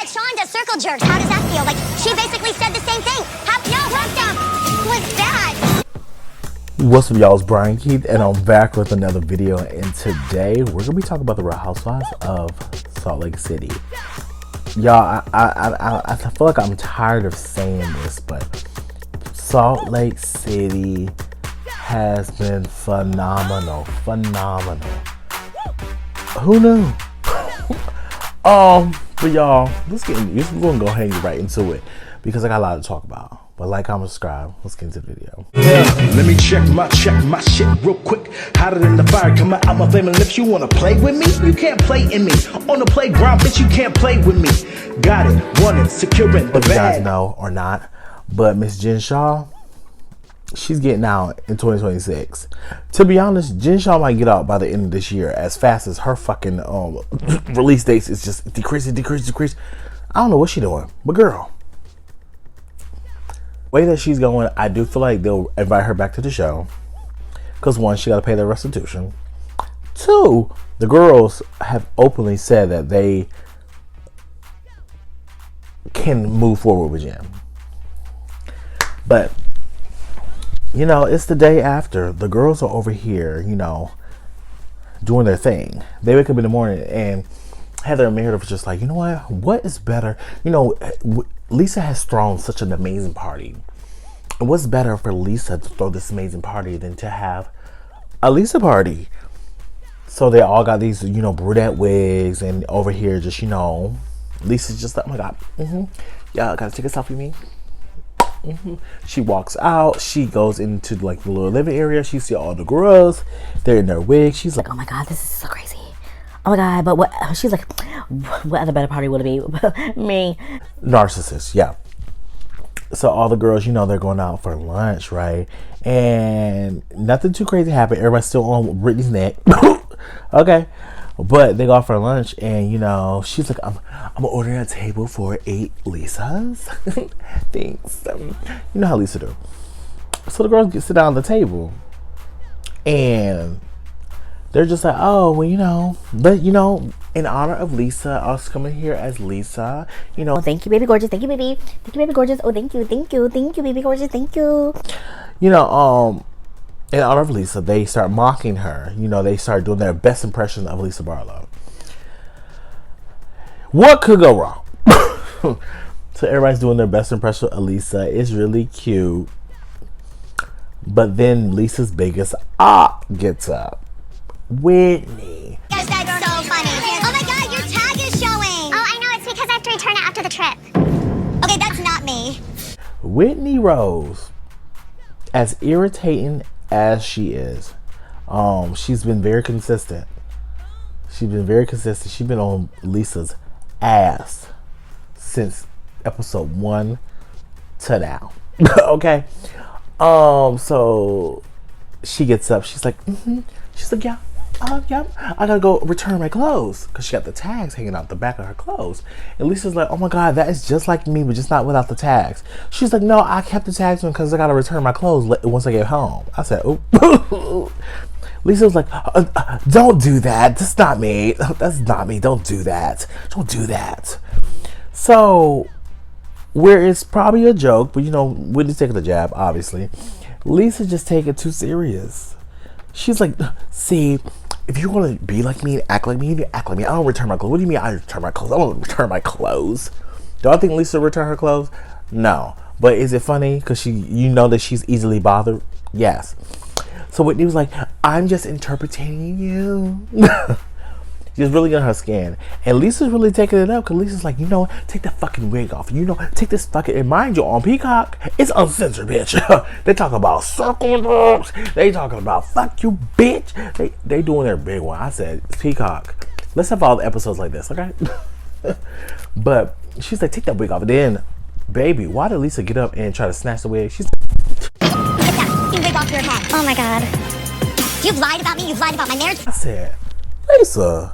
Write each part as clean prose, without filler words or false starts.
But Sean does circle jerks. How does that feel? Like, she basically said the same thing. What the was that? What's up, y'all? It's Brian Keith, and I'm back with another video. And today, we're gonna be talking about the Real Housewives of Salt Lake City. Y'all, I feel like I'm tired of saying this, but Salt Lake City has been phenomenal. Who knew? But y'all, we're gonna go ahead and get right into it because I got a lot to talk about. But like, comment, subscribe. Let's get into the video. Yeah, let me check my shit real quick. Hotter than the fire coming out my flaming lips. You wanna play with me? You can't play in me. On the playground, bitch, you can't play with me. Got it, want it, securing the bag. You guys know or not, but Miss Jen Shah, she's getting out in 2026. To be honest, Jen Shah might get out by the end of this year as fast as her fucking release dates is just decreasing. I don't know what she's doing, but girl, way that she's going, I do feel like they'll invite her back to the show because one, she got to pay their restitution. Two, the girls have openly said that they can move forward with Jen. But you know, it's the day after. The girls are over here, you know, doing their thing. They wake up in the morning and Heather and Meredith was just like, you know what is better? You know, Lisa has thrown such an amazing party. And what's better for Lisa to throw this amazing party than to have a Lisa party? So they all got these, you know, brunette wigs, and over here just, you know, Lisa's just like, oh my God, yeah, gotta take a selfie with me. She walks out, she goes into like the little living area, she sees all the girls, they're in their wigs, she's like, oh my God, this is so crazy. Oh my God, but what, she's like, what other better party would it be? Me. Narcissist, yeah. So all the girls, you know, they're going out for lunch, right? And nothing too crazy happened. Everybody's still on Brittany's neck. Okay. But they go out for lunch, and you know, she's like, I'm ordering a table for 8 Lisas. Thanks. You know how Lisa do. So the girls sit down at the table, and they're just like, oh, well, you know, but you know, in honor of Lisa, us coming here as Lisa, you know. Oh, thank you, baby gorgeous. Thank you, baby. Thank you, baby gorgeous. Oh, thank you, baby gorgeous. Thank you. You know, in honor of Lisa, they start mocking her. You know, they start doing their best impression of Lisa Barlow. What could go wrong? So everybody's doing their best impression of Lisa. It's really cute. But then Lisa's biggest gets up. Whitney. Yes, that's so funny. Oh my God, your tag is showing. Oh, I know. It's because I have to return it after the trip. Okay, that's not me. Whitney Rose, as irritating as she is, she's been very consistent. She's been on Lisa's ass since episode 1 to now. Okay. So she gets up. She's like, She's like, yeah, I gotta go return my clothes, because she got the tags hanging out the back of her clothes. And Lisa's like, oh my God, that is just like me, but just not without the tags. She's like, no, I kept the tags on because I gotta return my clothes once I get home. I said, oh. Lisa was like, don't do that. That's not me. That's not me. Don't do that. Don't do that. So, where it's probably a joke, but you know, Whitney's taking the jab, obviously. Lisa just take it too serious. She's like, see, if you're gonna be like me and act like me, you need to act like me. I don't return my clothes. What do you mean I return my clothes? I don't return my clothes. Do I think Lisa return her clothes? No. But is it funny? Because you know that she's easily bothered? Yes. So Whitney was like, I'm just interpreting you. She's really on her skin. And Lisa's really taking it up, because Lisa's like, you know, take the fucking wig off. You know, take this fucking, and mind you, on Peacock, it's uncensored, bitch. They talking about circle jerks. They talking about fuck you, bitch. They doing their big one. I said, Peacock, let's have all the episodes like this, okay? But she's like, take that wig off. And then, baby, why did Lisa get up and try to snatch the wig? She's Get that wig off your head. Oh my God. You've lied about me. You've lied about my marriage. I said, Lisa,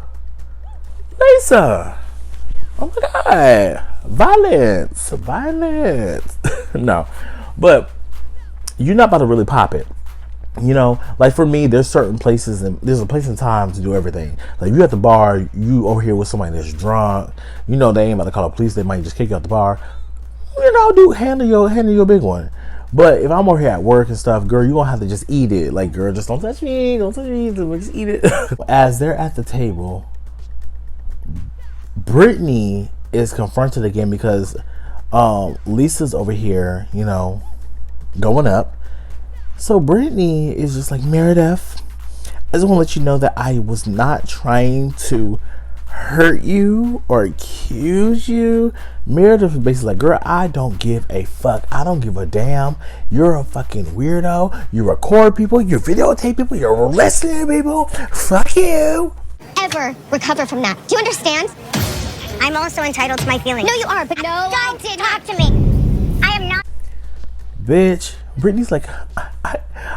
oh my God, violence. No, but you're not about to really pop it. You know, like for me, there's certain places and there's a place and time to do everything. Like you at the bar, you over here with somebody that's drunk, you know they ain't about to call the police, they might just kick you out the bar. You know, dude, handle your big one. But if I'm over here at work and stuff, girl, you gonna have to just eat it. Like, girl, just don't touch me, just eat it. As they're at the table, Brittany is confronted again because Lisa's over here, you know, going up. So Brittany is just like, Meredith, I just want to let you know that I was not trying to hurt you or accuse you. Meredith is basically like, girl, I don't give a fuck. I don't give a damn. You're a fucking weirdo. You record people. You videotape people. You're listening to people. Fuck you. Ever recover from that. Do you understand? I'm also entitled to my feelings. No, you are, but no, don't talk to me. I am not. Bitch, Brittany's like,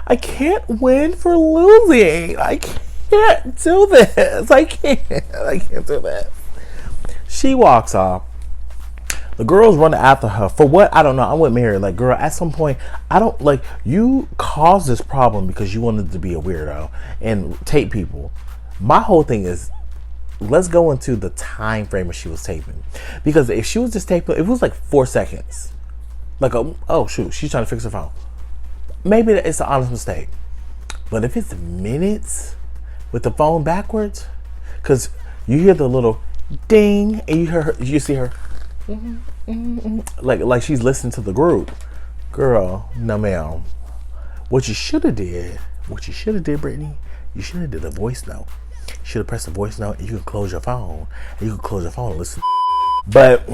I can't win for losing. I can't do this. I can't do this. She walks off. The girls run after her. For what? I don't know. I'm with Mary. Like, girl, at some point, I don't, like, you caused this problem because you wanted to be a weirdo and tape people. My whole thing is, let's go into the time frame where she was taping. Because if she was just taping, it was like 4 seconds. Like, oh shoot, she's trying to fix her phone. Maybe it's an honest mistake. But if it's minutes with the phone backwards, because you hear the little ding and you see her like she's listening to the group. Girl, no ma'am. What you should have did, Brittany, you should have did a voice note. You should have pressed the voice note and you can close your phone. And you can close your phone and listen. But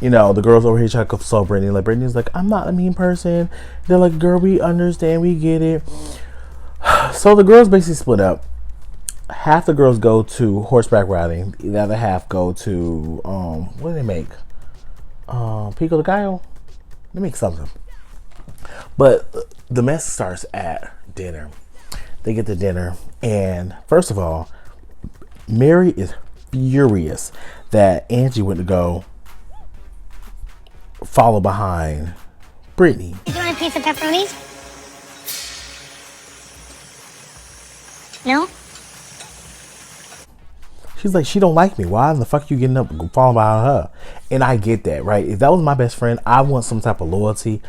you know, the girls over here try to console Brittany. Like, Brittany's like, I'm not a mean person. They're like, girl, we understand, we get it. So the girls basically split up. Half the girls go to horseback riding. The other half go to, what do they make? Pico de Gallo? They make something. But the mess starts at dinner. They get to dinner. And first of all, Mary is furious that Angie went to go follow behind Brittany. You want a piece of pepperoni? No? She's like, she don't like me. Why the fuck you getting up and following behind her? And I get that, right? If that was my best friend, I want some type of loyalty.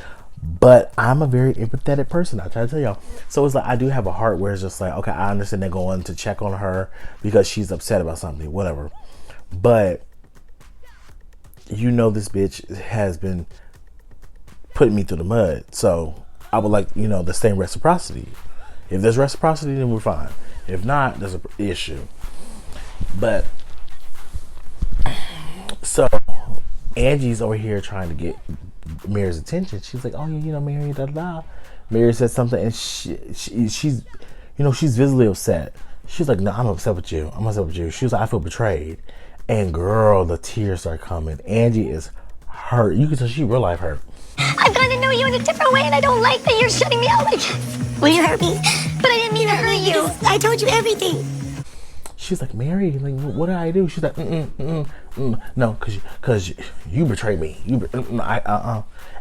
But I'm a very empathetic person. I try to tell y'all. So it's like, I do have a heart where it's just like, okay, I understand they're going to check on her because she's upset about something, whatever. But you know, this bitch has been putting me through the mud. So I would like, you know, the same reciprocity. If there's reciprocity, then we're fine. If not, there's an issue. But so Angie's over here trying to get Mary's attention. She's like, oh yeah, you know, Mary, da da. Mary said something, and she's, you know, she's visibly upset. She's like, no, I'm upset with you. She was like, I feel betrayed. And girl, the tears are coming. Angie is hurt. You can tell she real life hurt. I've gotten to know you in a different way, and I don't like that you're shutting me out like this. Well, you hurt me, but I didn't mean to hurt you. I told you everything. She's like, Mary, like, what did I do? She's like, no, cause you betrayed me.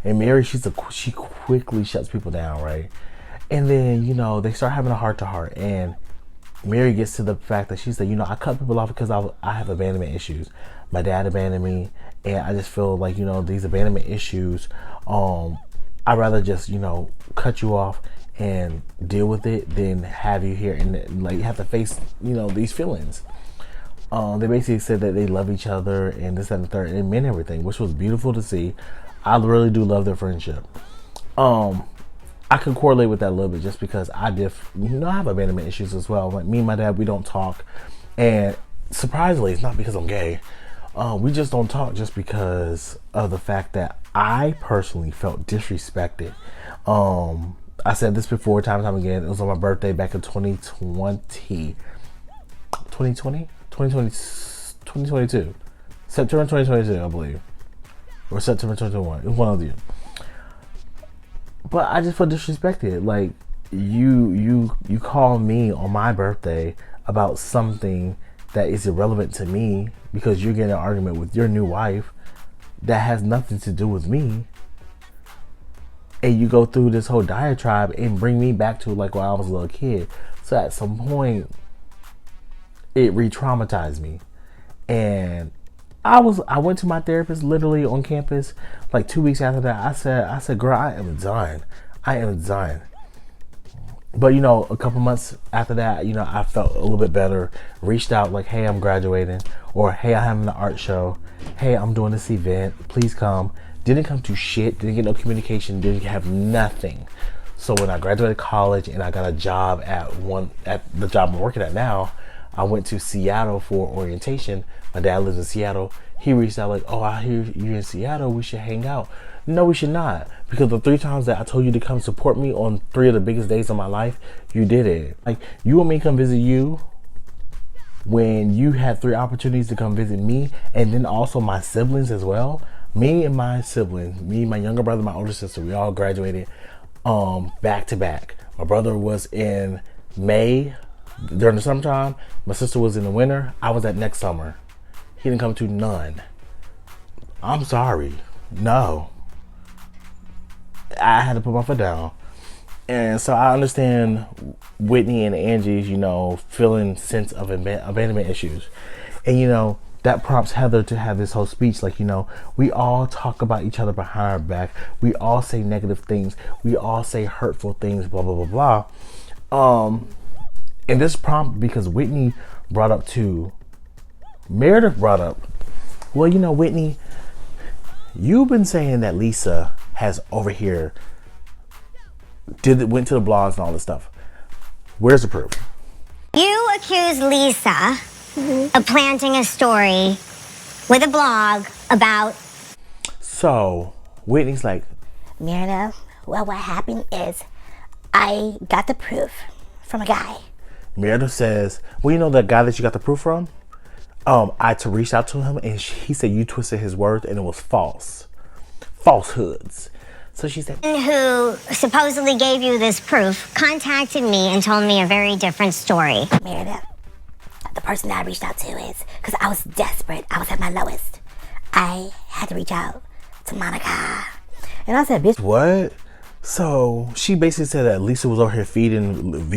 And Mary, she quickly shuts people down, right? And then, you know, they start having a heart to heart, and Mary gets to the fact that she's like, you know, I cut people off because I have abandonment issues. My dad abandoned me, and I just feel like, you know, these abandonment issues, I'd rather just, you know, cut you off and deal with it than have you here and like have to face, you know, these feelings. They basically said that they love each other and this, that, and the third, and it meant everything, which was beautiful to see. I really do love their friendship. I can correlate with that a little bit just because I have abandonment issues as well. Like me and my dad, we don't talk, and surprisingly, it's not because I'm gay. We just don't talk just because of the fact that I personally felt disrespected. I said this before, time and time again. It was on my birthday back in 2022, September 2022, I believe, or September 2021. It was one of you. But I just felt disrespected. Like you call me on my birthday about something that is irrelevant to me because you're getting an argument with your new wife that has nothing to do with me. and you go through this whole diatribe and bring me back to like when I was a little kid. So at some point, it re-traumatized me. And I went to my therapist literally on campus like 2 weeks after that. I said, girl, I am done. I am done. But you know, a couple months after that, you know, I felt a little bit better. Reached out like, hey, I'm graduating, or hey, I'm having an art show. Hey, I'm doing this event. Please come. Didn't come to shit. Didn't get no communication. Didn't have nothing. So when I graduated college and I got a job at the job I'm working at now, I went to Seattle for orientation. My dad lives in Seattle. He reached out like, oh, I hear you're in Seattle. We should hang out. No, we should not. Because the 3 times that I told you to come support me on 3 of the biggest days of my life, you did it. Like, you want me to come visit you when you had 3 opportunities to come visit me, and then also my siblings as well. Me and my siblings, me, my younger brother, my older sister, we all graduated back to back. My brother was in May during the summertime. My sister was in the winter. I was at next summer. He didn't come to none. I'm sorry. No. I had to put my foot down. And so I understand Whitney and Angie's, you know, feeling sense of abandonment issues. And, you know, that prompts Heather to have this whole speech like, you know, we all talk about each other behind our back. We all say negative things. We all say hurtful things, blah, blah, blah, blah. And this prompt because Whitney brought up to, Meredith brought up, well, you know, Whitney, you've been saying that Lisa has over here went to the blogs and all this stuff. Where's the proof? You accuse Lisa of planting a story with a blog about... So Whitney's like, Meredith, well, what happened is I got the proof from a guy. Meredith says, well, you know that guy that you got the proof from? I to reach out to him and he said you twisted his words and it was false. Falsehoods. So she said, who supposedly gave you this proof contacted me and told me a very different story. Meredith, the person that I reached out to is because I was desperate. I was at my lowest. I had to reach out to Monica. And I said, bitch, what? So she basically said that Lisa was over here feeding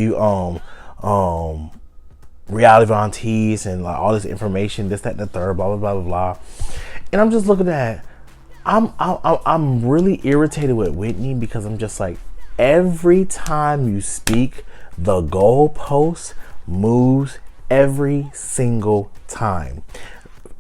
reality volunteers and like all this information, this, that, and the third, blah, blah, blah, blah, blah. And I'm just looking at, I'm really irritated with Whitney because I'm just like, every time you speak, the goalpost moves every single time.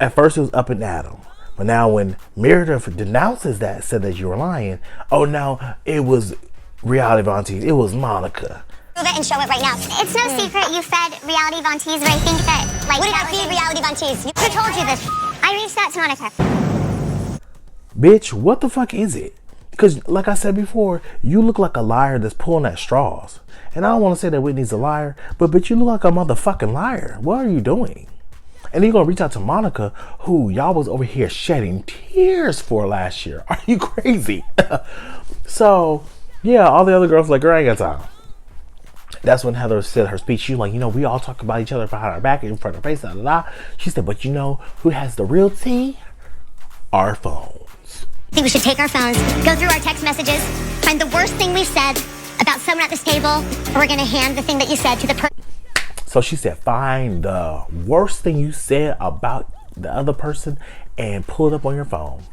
At first it was up and Adam, but now when Meredith denounces that, said that you were lying, oh, now it was reality volunteers, it was Monica. Prove it and show it right now. It's no secret you fed reality volunteers, but I think that, like, what did I feed reality volunteers? Who told you this? I reached out to Monica. Bitch, what the fuck is it? Because like I said before, you look like a liar that's pulling at straws. And I don't want to say that Whitney's a liar, but bitch, you look like a motherfucking liar. What are you doing? And then you're going to reach out to Monica, who y'all was over here shedding tears for last year. Are you crazy? So, yeah, all the other girls like, girl, I ain't got time. That's when Heather said her speech. She was like, you know, we all talk about each other behind our back, in front of our face, da, da, da. She said, but you know who has the real tea? Our phones. I think we should take our phones, go through our text messages, find the worst thing we've said about someone at this table, and we're going to hand the thing that you said to the person. So she said, find the worst thing you said about the other person and pull it up on your phone.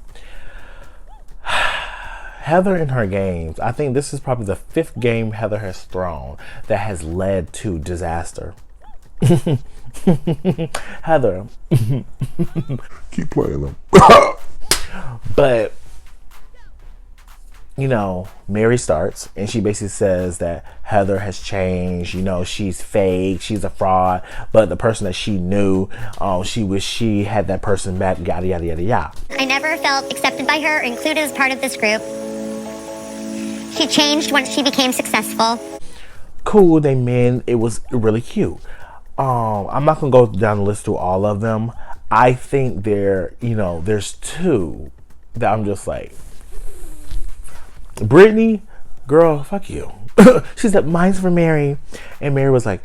Heather in her games, I think this is probably the 5th game Heather has thrown that has led to disaster. Heather, keep playing them. But, you know, Mary starts and she basically says that Heather has changed. You know, she's fake, she's a fraud, but the person that she knew, she wished she had that person back, yada, yada, yada, yada. I never felt accepted by her, included as part of this group. She changed once she became successful. Cool, they men, it was really cute. I'm not gonna go down the list through all of them. I think there's 2 that I'm just like, Brittany, girl, fuck you. She said, mine's for Mary. And Mary was like,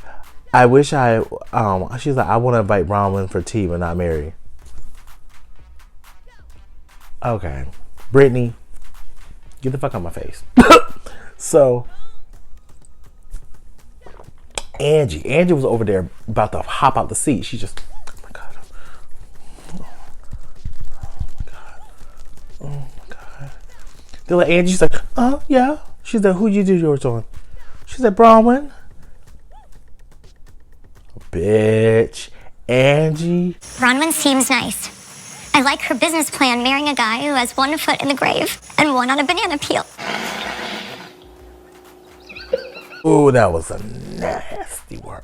I wish she's like, I want to invite Bronwyn for tea, but not Mary. Okay. Brittany, Get the fuck out of my face. So Angie was over there about to hop out the seat. She just, oh my God. Oh my God. They're like, Angie's like, oh yeah. She's like, who you do yours on? She's like, Bronwyn. Bitch. Angie. Bronwyn seems nice. I like her business plan, marrying a guy who has 1 foot in the grave and 1 on a banana peel. Ooh, that was a nasty word.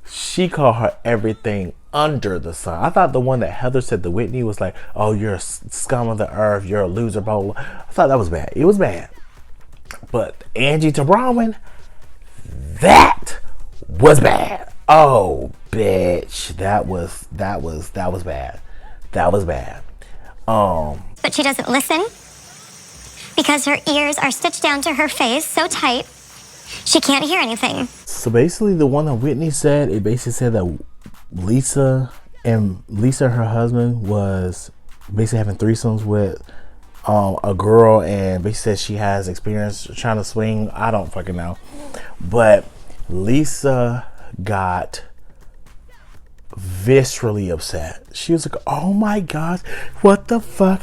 She called her everything under the sun. I thought the one that Heather said to Whitney was like, oh, you're a scum of the earth, you're a loser, blah, blah, blah. I thought that was bad. It was bad. But Angie to Bronwyn, that was bad. Oh, bitch. That was bad. That was bad. But she doesn't listen because her ears are stitched down to her face so tight she can't hear anything. So basically the one that Whitney said, it basically said that Lisa and her husband was basically having threesomes with a girl, and basically said she has experience trying to swing. I don't fucking know. But Lisa got viscerally upset. She was like, oh my gosh, what the fuck?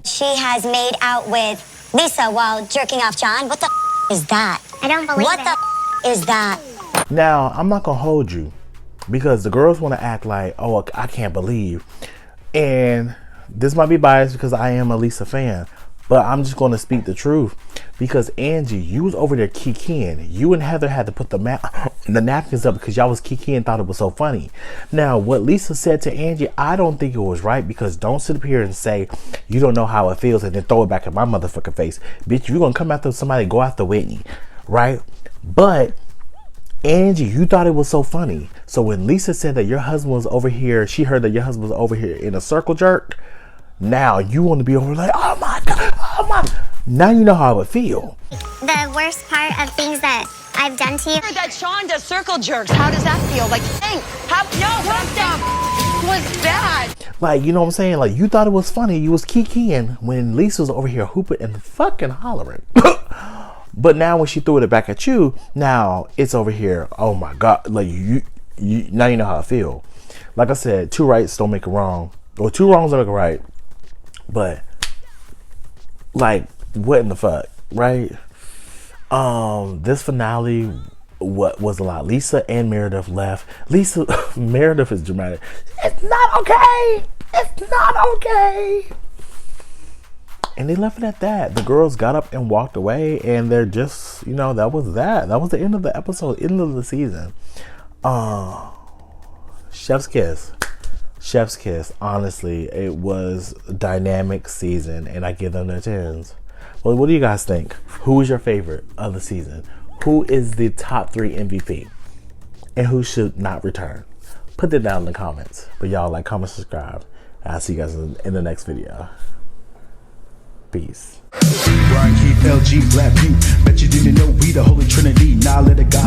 She has made out with Lisa while jerking off John. What the is that? I don't believe what it. the is that? Now, I'm not gonna hold you because the girls want to act like, oh, I can't believe. And this might be biased because I am a Lisa fan, but I'm just going to speak the truth. Because Angie, you was over there kikiing. You and Heather had to put the napkins up because y'all was kikiing and thought it was so funny. Now, what Lisa said to Angie, I don't think it was right, because don't sit up here and say you don't know how it feels and then throw it back in my motherfucking face. Bitch, you're going to come after somebody, go after Whitney, right? But Angie, you thought it was so funny. So when Lisa said that your husband was over here, she heard that your husband was over here in a circle jerk. Now you want to be over like, oh my God, oh my. Now you know how I would feel. The worst part of things that I've done to you. That Sean does circle jerks. How does that feel? Like, think, what was bad? Like, you know what I'm saying? Like, you thought it was funny. You was kikiing when Lisa was over here hooping and fucking hollering. But now when she threw it back at you, now it's over here. Oh my God. Like, you now you know how I feel. Like I said, 2 rights don't make a wrong. Or 2 wrongs don't make a right. But, like, what in the fuck, right? This finale, what was a lot. Lisa and Meredith left. Meredith is dramatic. It's not okay. It's not okay. And they left it at that. The girls got up and walked away, and they're just, you know, that was that. That was the end of the episode, end of the season. Chef's kiss. Chef's kiss. Honestly, it was a dynamic season, and I give them their 10s. Well, what do you guys think? Who is your favorite of the season? Who is the top 3 MVP? And who should not return? Put that down in the comments. But y'all, like, comment, subscribe. I'll see you guys in the next video. Peace. Brian Keith, LG, Black View. Bet you didn't know we the Holy Trinity. Now let it go.